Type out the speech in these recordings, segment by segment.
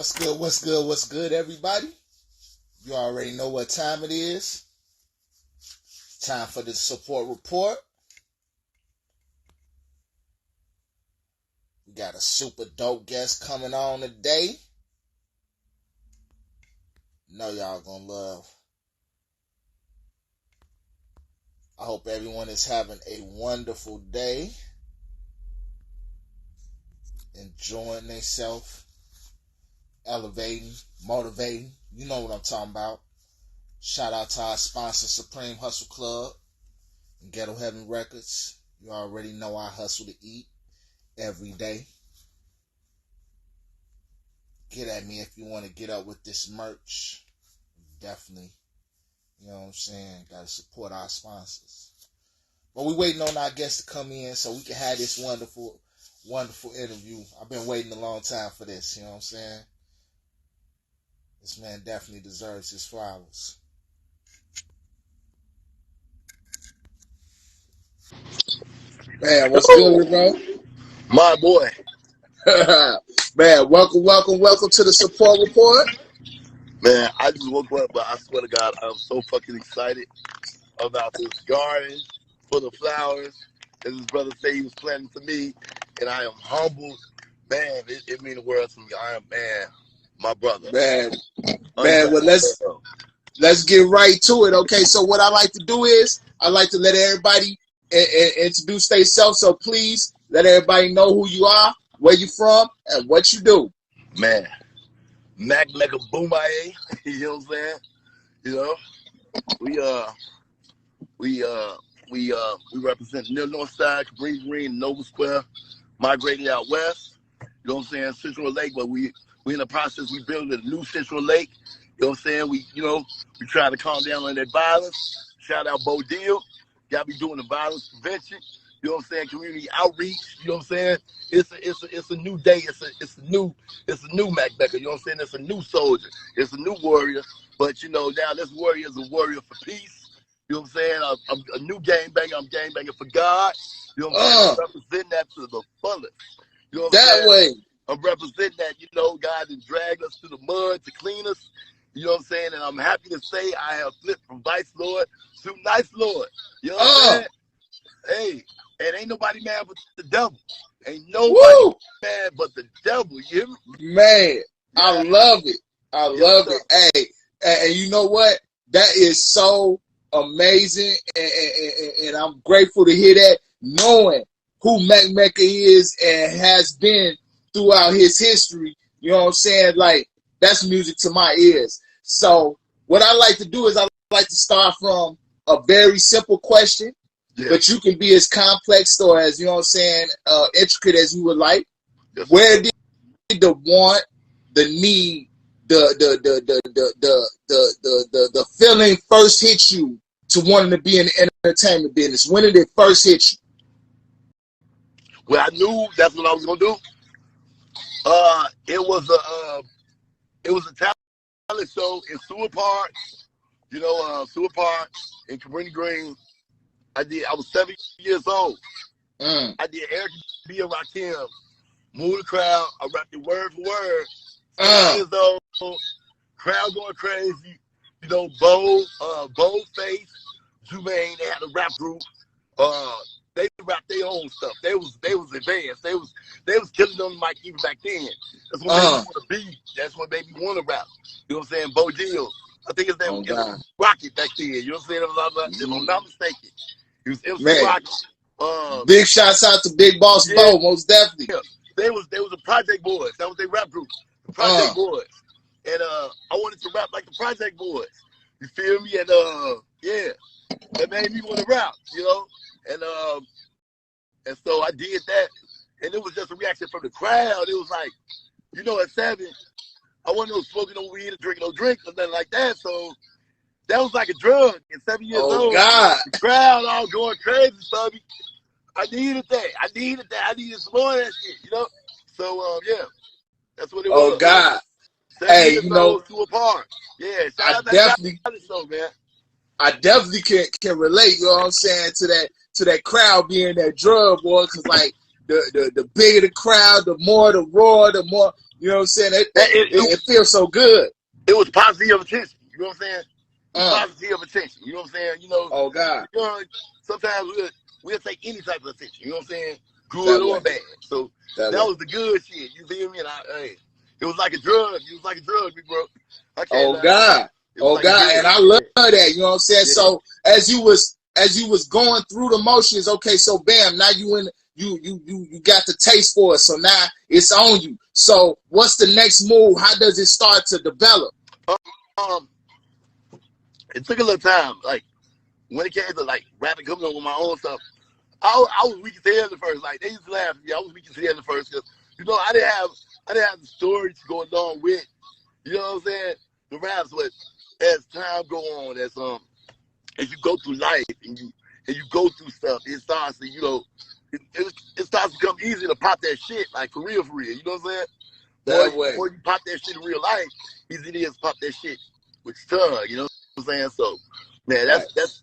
What's good, what's good, what's good, everybody? You already know what time it is. Time for the support report. We got a super dope guest coming on today. Know y'all gonna love. I hope everyone is having a wonderful day. Enjoying themselves. Elevating, motivating. You know what I'm talking about. Shout out to our sponsor, Supreme Hustle Club and Ghetto Heaven Records. You already know I hustle to eat every day. Get at me if you want to get up with this merch. Definitely. You know what I'm saying? Got to support our sponsors. But we waiting on our guests to come in so we can have this wonderful, wonderful interview. I've been waiting a long time for this. You know what I'm saying? This man definitely deserves his flowers. Man, what's good, bro? My boy. Man, welcome to the support report. Man, I just woke up, but I swear to God, I'm so fucking excited about this garden full of flowers that his brother said he was planting for me, and I am humbled. Man, it means the world to me. I am, man, my brother. Man, well, let's get right to it, okay? So what I like to do is, I like to let everybody introduce themselves, so please let everybody know who you are, where you from, and what you do. Man, Mack Mecca Edited, you know what I'm saying? You know, we represent Near North Side, Cabrini Green, Nova Square, migrating out west. You know what I'm saying? Central Lake, but we in the process. We building a new Central Lake. You know what I'm saying? We trying to calm down on that violence. Shout out Bo Deal. Y'all be doing the violence prevention. You know what I'm saying? Community outreach. You know what I'm saying? It's a new day. It's a new Mack Mecca. You know what I'm saying? It's a new soldier. It's a new warrior. But now this warrior is a warrior for peace. You know what I'm saying? I'm a new gangbanger. I'm gangbanging for God. You know what I'm saying? I'm representing that to the fullest. You know what I'm saying? That way. I'm representing that, God has dragged us through the mud to clean us. You know what I'm saying? And I'm happy to say I have flipped from Vice Lord to Nice Lord. You know what I'm saying? Hey, and ain't nobody mad but the devil. Ain't nobody mad but the devil. You hear me? Man, yeah. I love it. I love it. Hey, and you know what? That is so amazing. And I'm grateful to hear that, knowing who Mack Mecca is and has been throughout his history. You know what I'm saying? Like, that's music to my ears. So what I like to do is I like to start from a very simple question, but you can be as complex or as, you know what I'm saying, intricate as you would like. Yes. Where did the want, the need, the feeling first hit you to wanting to be in the entertainment business? When did it first hit you? Well, I knew that's what I was gonna do. It was a talent show in Seward Park. Seward Park in Cabrini Green. I was 7 years old. I did Eric B. and Rakim, move the crowd. I rapped it word for word. 7 years old, crowd going crazy. Bold Face, Jumaine, they had a rap group. They rapped their own stuff. They was advanced. They was killing them like even back then. That's what made me want to be. That's what made me want to rap. You know what I'm saying? Bo Deal. I think his name was Rocket back then. You know what I'm saying? If I'm not mistaken. He was MC Rocket. Big shouts out to Big Boss Bo, most definitely. Yeah. They was the Project Boys. That was their rap group. The Project Boys. And I wanted to rap like the Project Boys. You feel me? And that made me want to rap, And so I did that, and it was just a reaction from the crowd. It was like, at 7, I wasn't no smoking no weed or drinking no drinks or nothing like that. So that was like a drug. At 7 years old, God. The crowd all going crazy, Subby. I needed that. I needed some more of that shit, So that's what it was. Oh God. 7 years old to a park. Yeah, shout out to show, man. I definitely can relate, you know what I'm saying, to that crowd being that drug, boy, because like the bigger the crowd, the more the roar, the more You know what I'm saying? It feels so good. It was positive attention. You know what I'm saying? Positive attention. You know what I'm saying? You know. Oh God. You know, sometimes we'll take any type of attention. You know what I'm saying? Good or bad. So that was the good shit. You feel me? And it was like a drug. It was like a drug, big bro. Oh God. Oh God. And I love that. You know what I'm saying? Yeah. So as you was going through the motions, okay, so bam, now you got the taste for it. So now it's on you. So what's the next move? How does it start to develop? It took a little time. Like when it came to like rapping, coming up with my own stuff, I was weak as hell at first. Like they used to laugh at me. I was weak as hell at first because I didn't have the story to go along with. You know what I'm saying? The raps, but as time go on, as you go through life and you go through stuff, it starts to it starts to become easy to pop that shit like for real. You know what I'm saying? Before you pop that shit in real life, easy it is to pop that shit with your tongue. You know what I'm saying? So man, that's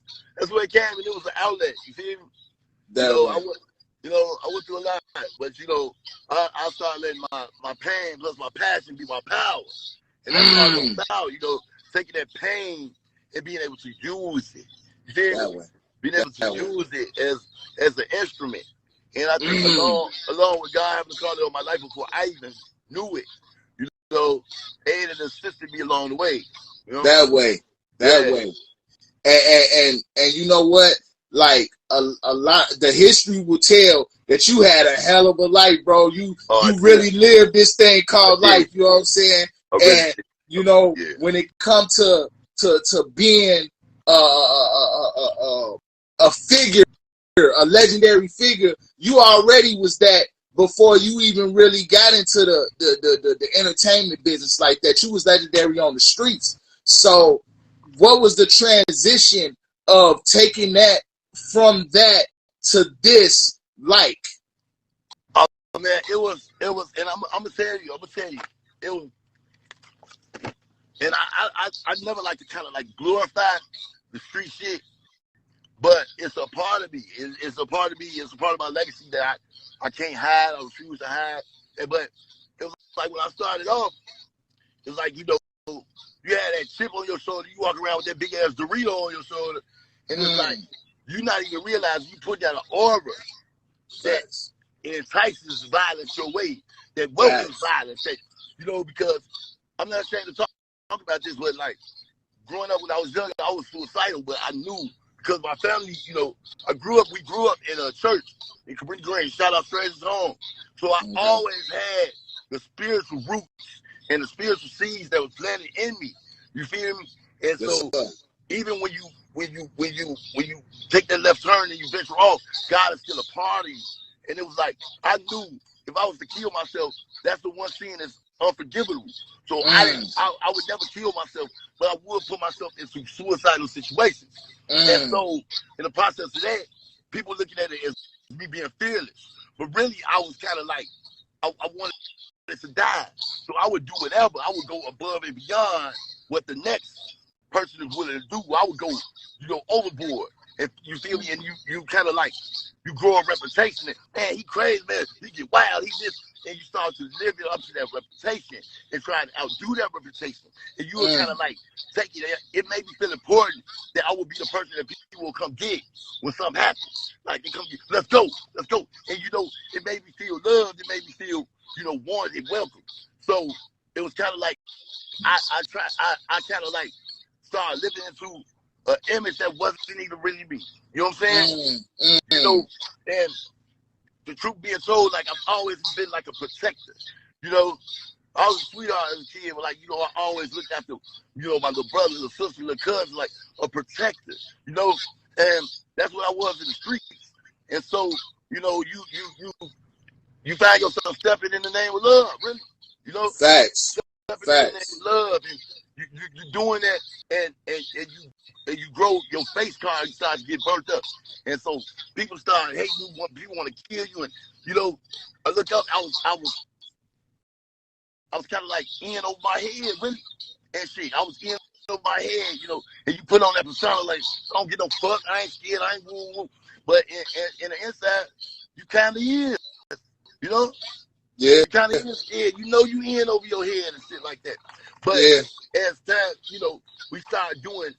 where it came, and it was an outlet. You feel me? I went through a lot, but I started letting my pain plus my passion be my power, and that's how I go about. Taking that pain and being able to use it. You feel me? Being able to use it as an instrument, and I think along with God having to call it on my life before I even knew it, aid and assisted me along the way. That way. And you know what? Like a lot, the history will tell that you had a hell of a life, bro. You really lived this thing called life. You know what I'm saying? And when it comes to being a figure, a legendary figure, you already was that before you even really got into the entertainment business like that. You was legendary on the streets. So what was the transition of taking that from that to this like? Oh man, it was, and I'm gonna tell you, it was, and I never like to kind of like glorify the street shit, but it's a part of me. It's a part of me. It's a part of my legacy that I can't hide. I refuse to hide. But it was like when I started off, it was like you had that chip on your shoulder. You walk around with that big ass Dorito on your shoulder, and it's like you not even realizing you put down an aura that entices violence your way, that welcomes violence. That, because I'm not ashamed to talk about this, but like growing up when I was young, I was suicidal, but I knew because my family, we grew up in a church in Cabrini Green. Shout out Strangers Home. So I always had the spiritual roots and the spiritual seeds that was planted in me. You feel me? And so even when you take that left turn and you venture off, God is still a part of you. And it was like I knew if I was to kill myself, that's the one sin that's unforgivable. So I would never kill myself, but I would put myself into suicidal situations. And so in the process of that, people looking at it as me being fearless. But really I was kind of like I wanted to die. So I would do whatever. I would go above and beyond what the next person is willing to do. I would go, overboard. If you feel me, and you kind of like you grow a reputation. And, man, he crazy, man. He get wild. He this, and you start to live it up to that reputation and try to outdo that reputation. And you will kind of like take it. It made me feel important that I will be the person that people will come get when something happens. Like they come, let's go. And it made me feel loved. It made me feel, wanted and welcome. So it was kind of like I kind of like started living into an image that wasn't even really me. You know what I'm saying? And the truth being told, like I've always been like a protector. I was a sweetheart as a kid, but like, I always looked after, my little brother, little sister, little cousin, like a protector, and that's what I was in the streets. And so, you find yourself stepping in the name of love, really. Facts. Stepping in the name of love, and you doing that, and you grow your face card, you start to get burnt up. And so people start hating you, people want to kill you, and I look up, I was kind of like in over my head, really, and shit. I was in over my head, and you put on that persona like, I don't get no fuck, I ain't scared, I ain't woo. But in the inside, you kind of is, Yeah. You kind of in scared. You know you in over your head and shit like that. But as time, you know, we started doing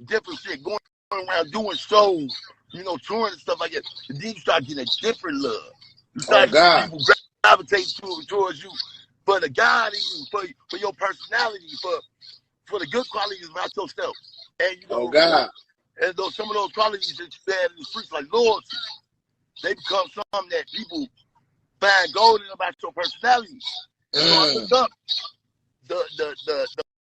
different shit, going around doing shows, you know, touring and stuff like that. And then you start getting a different love. You start getting people gravitate towards you for the God in you, for your personality, for the good qualities about yourself. And you know, and those, some of those qualities that you had in the streets, like loyalty, they become something that people find golden about your personality. So I look up the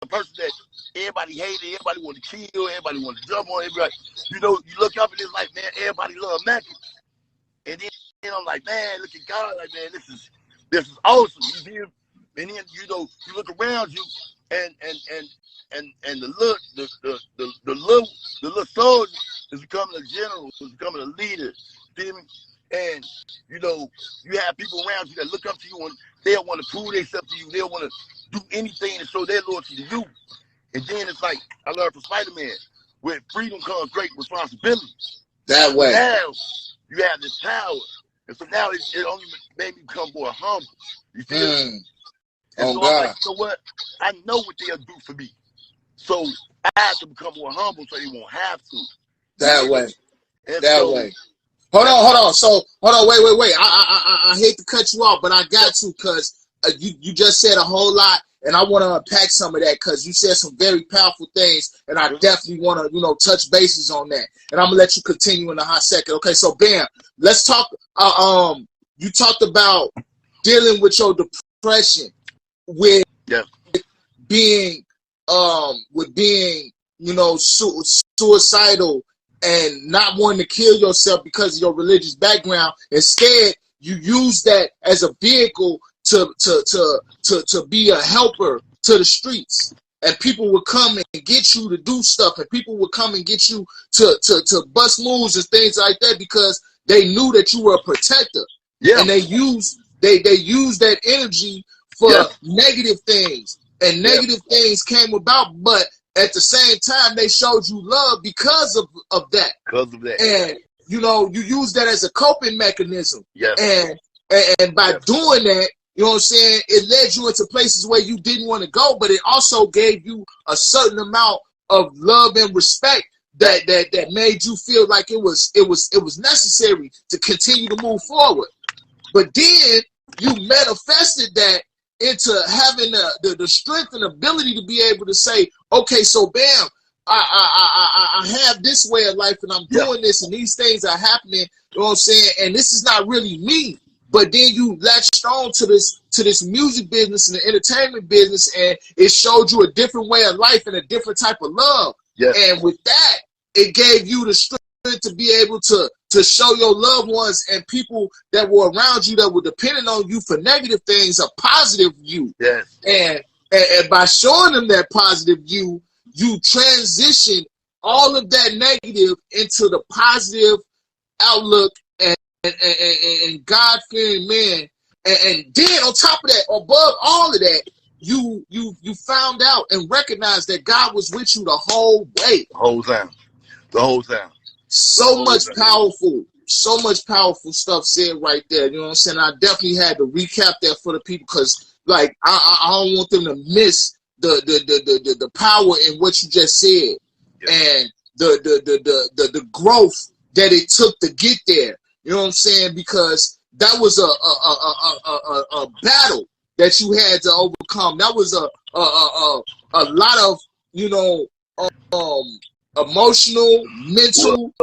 person that everybody hated, everybody want to kill, everybody want to jump on, everybody. You know, you look up and it's like, man, everybody love Mac. And then I'm like, man, look at God, like, man, this is awesome. You feel? And then you know, you look around you, and the little soldier is becoming a general, is becoming a leader. Feel me? And you know, you have people around you that look up to you and they'll want to prove themselves to you. They'll want to do anything to show their loyalty to you. And then it's like I learned from Spider-Man, with freedom comes great responsibility. That way. Now you have this power. And so now it only made me become more humble. You feel me? And so I'm like, you know what? I know what they'll do for me. So I have to become more humble so they won't have to. That way. And that way. Hold on. So, hold on, wait. I hate to cut you off, but I got to, because you just said a whole lot, and I want to unpack some of that, because you said some very powerful things, and I definitely want to, you know, touch bases on that. And I'm going to let you continue in a hot second. Okay, so, Bam, let's talk. You talked about dealing with your depression with being, you know, suicidal, and not wanting to kill yourself because of your religious background. Instead, you use that as a vehicle to be a helper to the streets. And people would come and get you to do stuff, and people would come and get you to bust moves and things like that, because they knew that you were a protector. Yeah. And they use that energy for negative things. And negative things came about, but at the same time, they showed you love because of that. Because of that. And, you know, you use that as a coping mechanism. Yes. And by doing that, you know what I'm saying, it led you into places where you didn't want to go, but it also gave you a certain amount of love and respect that made you feel like it was necessary to continue to move forward. But then you manifested that into having the strength and ability to be able to say, okay, so Bam, I have this way of life, and I'm doing this, and these things are happening, you know what I'm saying, and this is not really me. But then you latched on to this music business and the entertainment business, and it showed you a different way of life and a different type of love. And with that, it gave you the strength to be able to show your loved ones and people that were around you that were depending on you for negative things a positive view. And by showing them that positive view, you transition all of that negative into the positive outlook and God-fearing man. And then on top of that, above all of that, you found out and recognized that God was with you the whole way. The whole time. So much powerful stuff said right there. You know what I'm saying? I definitely had to recap that for the people, because like I don't want them to miss the power in what you just said, and the growth that it took to get there. You know what I'm saying? Because that was a battle that you had to overcome. That was a lot of, you know, emotional, mental,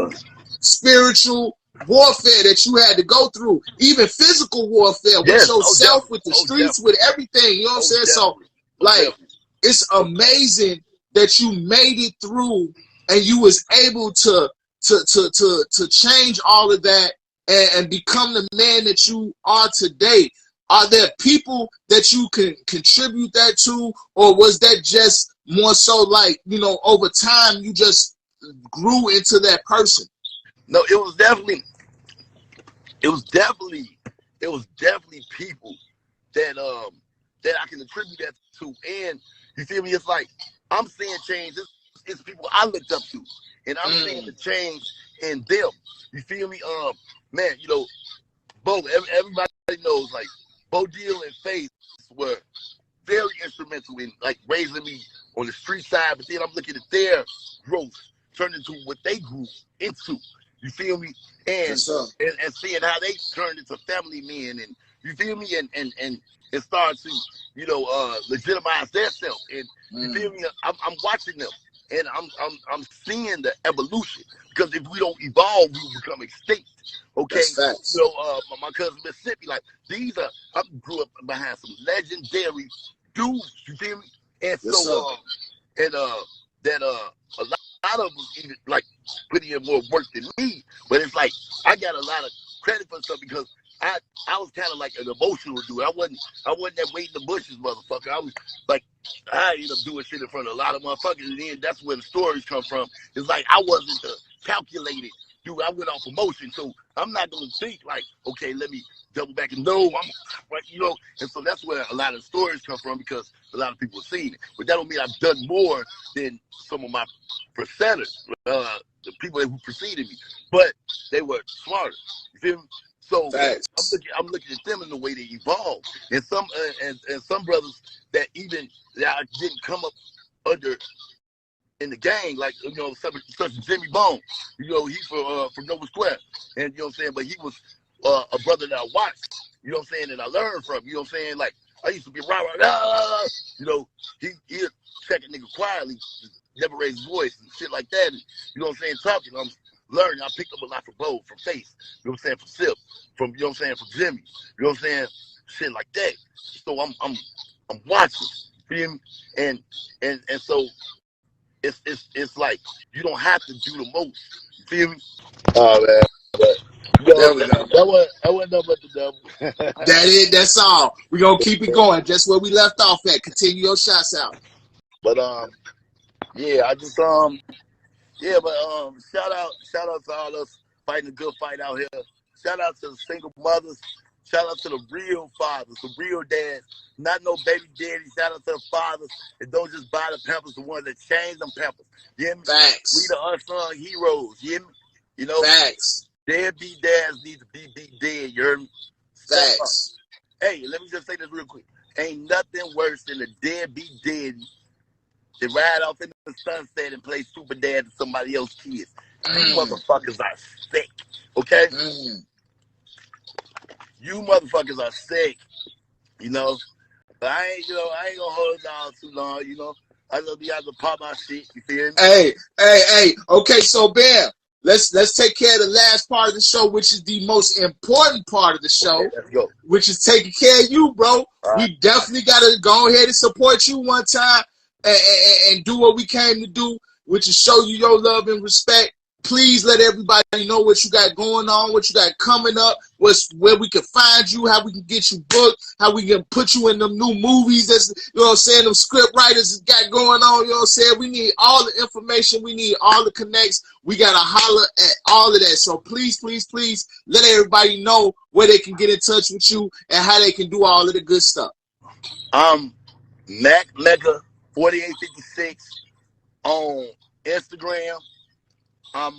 spiritual warfare that you had to go through, even physical warfare with yourself, with the streets, with everything. You know what I'm saying? So, like, it's amazing that you made it through and you was able to change all of that and become the man that you are today. Are there people that you can contribute that to, or was that just more so like, you know, over time you just grew into that person? No, it was definitely people that I can attribute that to. And you feel me? It's like I'm seeing change. It's people I looked up to, and I'm seeing the change in them. You feel me? Man, you know, Bo. Everybody knows, like, Bo Deal and Faith were very instrumental in like raising me on the street side, but then I'm looking at their growth turn into what they grew into. You feel me? And seeing how they turned into family men, and you feel me, and start to, you know, legitimize themselves. And you feel me? I'm watching them, and I'm seeing the evolution. Because if we don't evolve, we will become extinct. Okay, so my cousin Mississippi, like these are, I grew up behind some legendary dudes. You feel me? And so that a lot of them even like putting in more work than me. But it's like I got a lot of credit for stuff because I was kind of like an emotional dude. I wasn't that wait in the bushes, motherfucker. I was like, I ended up doing shit in front of a lot of motherfuckers, and then that's where the stories come from. It's like I wasn't the calculated dude. I went off emotion, so I'm not gonna think like, okay, let me double back and no, I'm right, you know. And so that's where a lot of stories come from because a lot of people have seen it. But that don't mean I've done more than some of my percenters, the people who preceded me. But they were smarter. You feel me? So I'm looking at them in the way they evolved, and some brothers that even that didn't come up under in the gang, like, you know, such as Jimmy Bone. You know, he's from Nova Square, and you know what I'm saying. But he was a brother that I watched. You know what I'm saying, and I learned from. You know what I'm saying. Like I used to be you know, he'd check a nigga quietly, never raise his voice and shit like that. And, you know what I'm saying, talking. I'm learning. I picked up a lot from Bo, from Face. You know what I'm saying, from Sip, from, you know what I'm saying, from Jimmy. You know what I'm saying, shit like that. So I'm watching. Feel me? And so it's like you don't have to do the most. You feel me? Oh man. But, there we go. That wasn't nothing but the devil. That's all. We're gonna keep it going. Just where we left off at. Continue your shots out. But yeah, I just yeah, but shout out to all us fighting a good fight out here. Shout out to the single mothers. Shout out to the real fathers, the real dads, not no baby daddy. Shout out to the fathers that don't just buy the Pampers, the ones that change them Pampers. You hear me? Facts. We the unsung heroes. You hear me? You know? Facts. Deadbeat dads need to be dead. You heard me? Facts. Hey, let me just say this real quick. Ain't nothing worse than a deadbeat daddy that ride off in the sunset and play super dad to somebody else's kids. You motherfuckers are sick. Okay? You motherfuckers are sick, you know. But I ain't gonna hold it down too long, you know. I just be able to pop my shit, you feel me? Hey. Okay, so Bam, let's take care of the last part of the show, which is the most important part of the show. Okay, let's go. Which is taking care of you, bro. Right. We definitely gotta go ahead and support you one time and do what we came to do, which is show you your love and respect. Please let everybody know what you got going on, what you got coming up, where we can find you, how we can get you booked, how we can put you in them new movies that's, you know what I'm saying, them script writers got going on, you know what I'm saying? We need all the information, we need all the connects, we gotta holler at all of that. So please let everybody know where they can get in touch with you and how they can do all of the good stuff. Mac Mecca 4856 on Instagram. I'm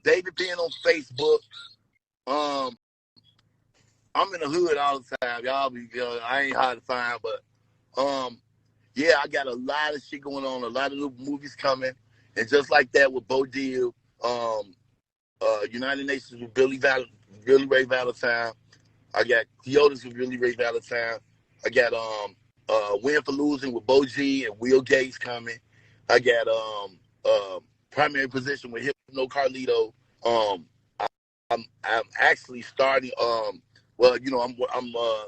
David Penn on Facebook. I'm in the hood all the time. Y'all be, I ain't hard to find, but yeah, I got a lot of shit going on, a lot of new movies coming, and just like that with Bo Deal, United Nations with Billy Ray Valentine. I got Theotis with Billy Ray Valentine. I got Win for Losing with Bo G and Will Gates coming. I got Primary Position with Hypno Carlito. I'm actually starting well, you know, I'm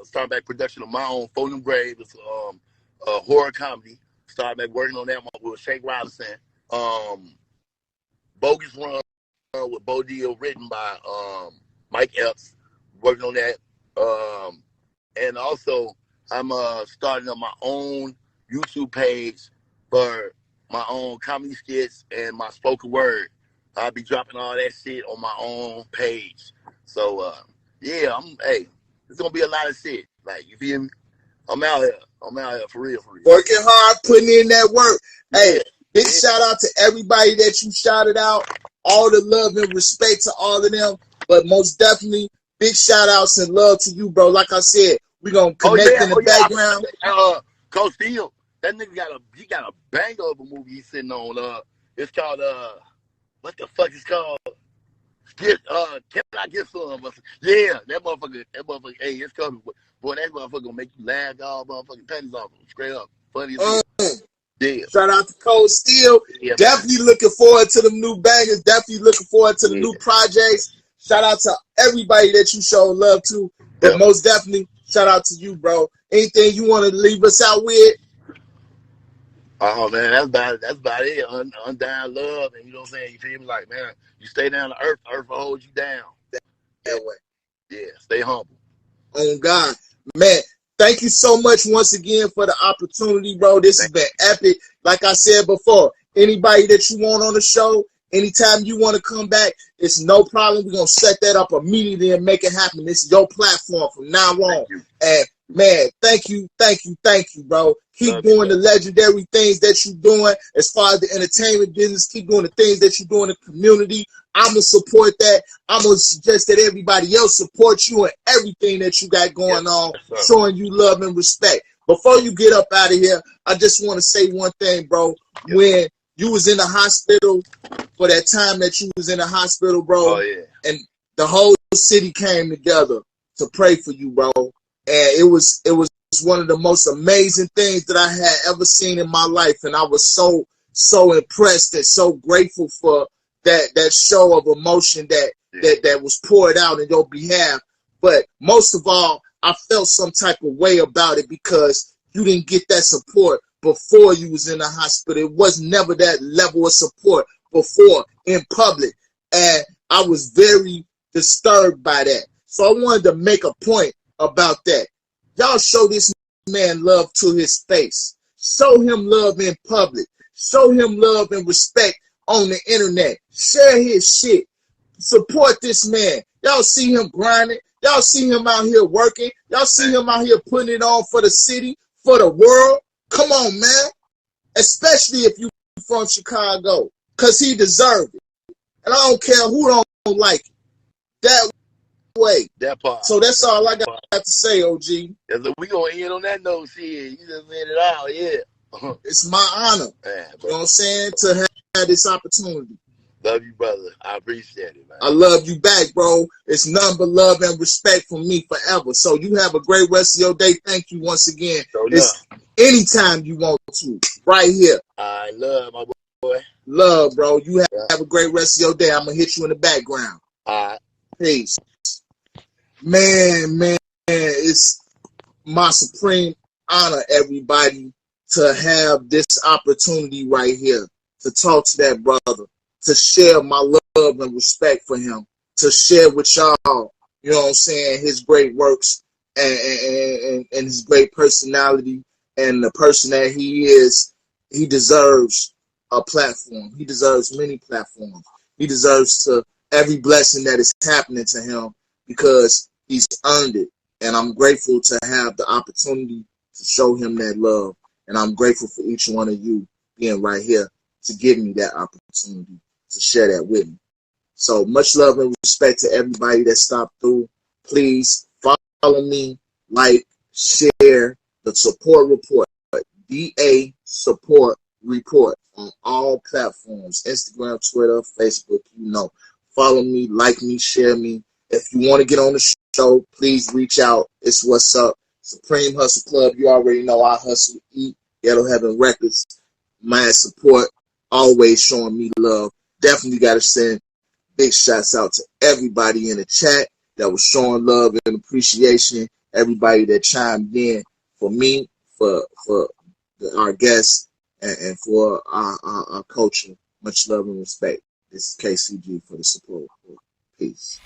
starting back production of my own Phone Grave. It's a horror comedy. Started back working on that one with Shake Robinson. Bogus Run with Bo Deal, written by Mike Epps. Working on that. And also I'm starting up my own YouTube page for my own comedy skits and my spoken word. I'll be dropping all that shit on my own page. So yeah, it's gonna be a lot of shit. Like, you feel me? I'm out here for real. Working hard, putting in that work. Hey, big Yeah. shout out to everybody that you shouted out. All the love and respect to all of them. But most definitely, big shout outs and love to you, bro. Like I said, We gonna connect in the background. Coach Steele, that nigga got a banger of a movie he's sitting on. It's called what the fuck is called? Can I get some? Yeah, that motherfucker. Hey, it's coming. Boy, that motherfucker gonna make you laugh all motherfucking pennies off him. Straight up, funny as hell. Yeah. Shout out to Coach Steele. Yeah, definitely looking forward to them new bangers. Definitely looking forward to the new projects. Shout out to everybody that you show love to. But most definitely, shout out to you, bro. Anything you want to leave us out with? Oh man, that's about it. Undying love, and you know what I'm saying. You feel me? Like, man, you stay down to earth. Earth will hold you down. That way. Yeah, stay humble. Oh God, man. Thank you so much once again for the opportunity, bro. This has been epic. Like I said before, anybody that you want on the show, anytime you want to come back, it's no problem. We're going to set that up immediately and make it happen. This is your platform from now on. And, man, thank you, bro. Keep doing the legendary things that you're doing as far as the entertainment business. Keep doing the things that you do in the community. I'm going to support that. I'm going to suggest that everybody else support you and everything that you got going on, showing you love and respect. Before you get up out of here, I just want to say one thing, bro. When you was in the hospital, for that time that you was in the hospital, bro, and the whole city came together to pray for you, bro. And it was one of the most amazing things that I had ever seen in my life. And I was so impressed and so grateful for that show of emotion that was poured out in your behalf. But most of all, I felt some type of way about it because you didn't get that support before you was in the hospital. It was never that level of support before in public. And I was very disturbed by that. So I wanted to make a point about that. Y'all show this man love to his face. Show him love in public. Show him love and respect on the internet. Share his shit. Support this man. Y'all see him grinding. Y'all see him out here working. Y'all see him out here putting it on for the city, for the world. Come on, man. Especially if you from Chicago. Because he deserved it. And I don't care who don't like it. That way. That part. So that's all I got to say, OG. Yeah, so we going to end on that note, shit. You just said it all, yeah. It's my honor. Man, you know what I'm saying? To have this opportunity. Love you, brother. I appreciate it, man. I love you back, bro. It's none but love and respect from me forever. So you have a great rest of your day. Thank you once again. It's anytime you want to. Right here. I love my boy. Love, bro. You have a great rest of your day. I'm going to hit you in the background. All right. Peace. Man, it's my supreme honor, everybody, to have this opportunity right here to talk to that brother, to share my love and respect for him, to share with y'all, you know what I'm saying, his great works and his great personality and the person that he is. He deserves a platform. He deserves many platforms. He deserves to every blessing that is happening to him because he's earned it. And I'm grateful to have the opportunity to show him that love. And I'm grateful for each one of you being right here to give me that opportunity to share that with me. So much love and respect to everybody that stopped through. Please follow me, like, share the support report, DA support report on all platforms, Instagram, Twitter, Facebook, you know. Follow me, like me, share me. If you want to get on the show, please reach out. It's what's up. Supreme Hustle Club, you already know I hustle, eat, Ghetto Heaven Records, my support, always showing me love. Definitely got to send big shouts out to everybody in the chat that was showing love and appreciation, everybody that chimed in for me, for our guests, and for our culture. Much love and respect. This is KCG for the support. Peace.